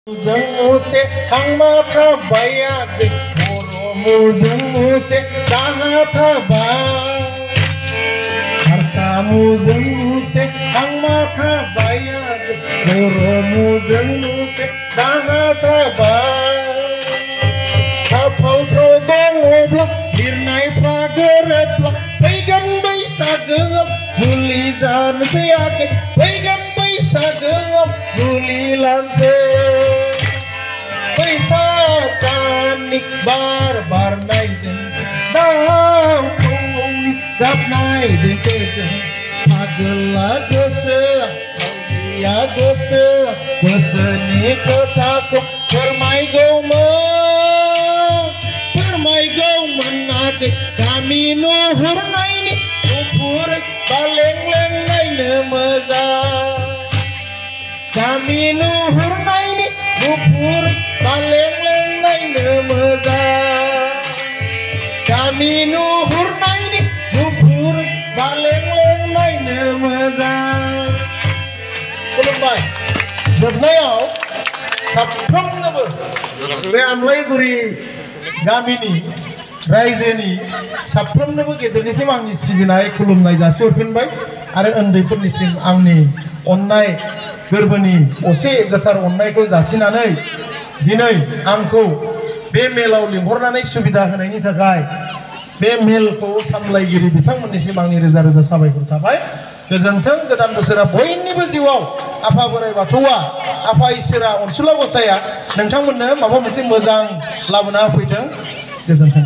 Muzang muse ang makabayag, puro muzang muse kahataba. Harsa muzang muse ang makabayag, puro muzang muse kahataba. Kapal trodong oblak, dirnay pageretlak, paigan bay sagap, julizan sayakit, paigan bay sagap, julilan se. Kanik bar naiden, dang tong gap naiden keten, agla gese, ya gese, gese kesako, permai gauman nate, kami nuhur naini, upur baleng leng naine meza, kami nuhur naini, upur baleng leng naine meza, kami nuhur naini, upur baleng leng naine meza. Kulumbai, jabnayau, sabram nabu, be amlai guri. Gamini, Raizeni, साफ्रोमनोबो गेदेरनिसिम आंनि सिबिनाय खुलुमनाय जासि हरफिनबाय आरो उन्दैफोरनिसिम आंनि अननाय गोरबोनि असे गोथार अननायखौ जासिनानै दिनै आंखौ बे मेलाव लिंहरनानै सुबिदा होनायनि थाखाय बे मेलखौ सामलायगिरि बिथांमोननिसिम आंनि रोजा रोजा साबायखर थाबाय। गोजोन्थों। गोदान बोसोरा बयनिबो जिउआव आफा बोराइ बाथौआ, आफा इसोरा, अनसुला गसाइया नोंथांमोननो माबा मोनसे मोजां लाबोना होफैथों। गोजोन्थों।